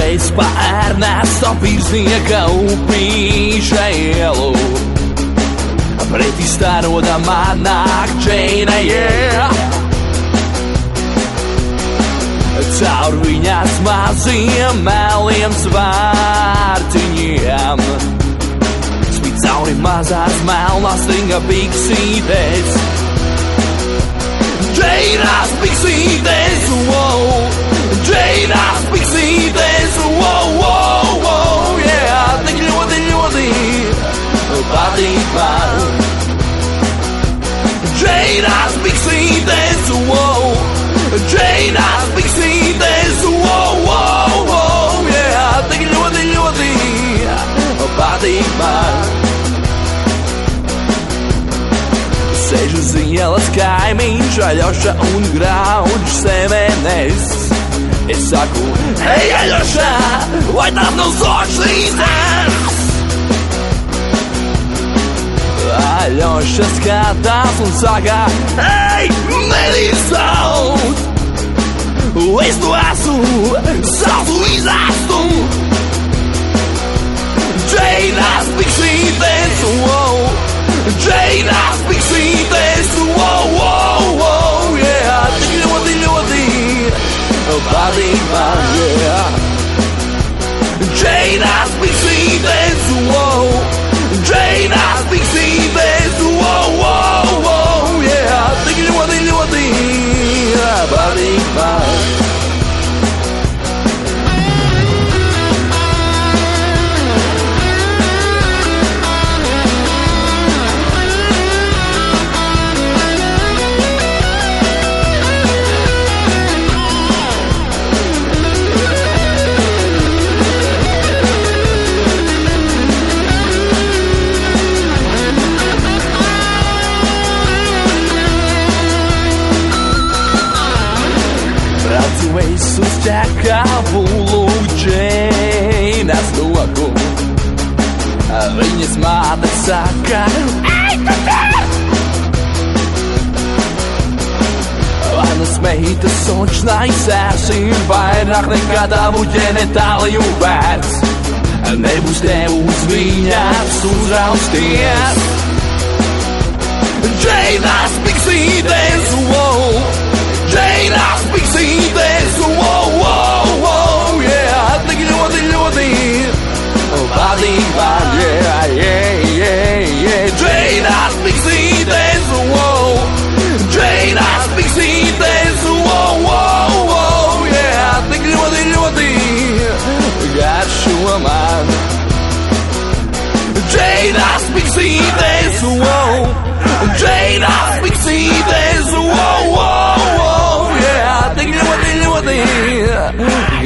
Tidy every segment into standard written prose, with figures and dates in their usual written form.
es pa Ernesto Pirsnieka upīša ielu. Pretī staroda man nāk Džeina, yeah. Caur viņas maziem meliem svārtiņiem spīd cauri mazās melnās stinga piksītes. Džeinas piksītes, wow, Džeinas piksītes, wow, wow, wow, yeah. Tik ļoti, ļoti patīk man. Džeinas piksītes, wow, Džeinas piksītes, wow, wow, wow, yeah. Tik ļoti, ļoti patīk man. Sēž uz ielas kaimiņš, Aļoša un grauž semenes. Es saku, hei, Aļoša, vai tam nav zločīnes? Aļoša skatās un saka, hei, nedīstot! Es tu esmu, saucu izastu! Džeinas piksītes, wow, Džeinas piksītes, wow, wow, wow, yeah. Tik ļoti, ļoti patīk man, yeah. Džeinas piksītes, wow, Džeinas piksītes, wow, wow, wow, yeah. Tik ļoti, ļoti patīk man. Es uz ķekabulu Džeinas loku. Viņas māte saka, ei, tu tur! Manas meitas sočnais esi vairāk nekā tavu ģenitāliju vērts. Nebūs tev uz viņas uzrausties. Džeinas piksītes, wow, Džeinas piksītes, wow, wow, wow, yeah. Tik ļoti, ļoti patīk man, yeah, yeah, yeah, yeah. Džeinas piksītes, wow, Džeinas piksītes, wow, wow, wow, yeah. Tik ļoti, ļoti garšo man. Džeinas piksītes, wow, Džeinas piksītes, wow, wow, wow, yeah. Tik ļoti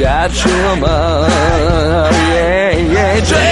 garšo man, yeah, yeah.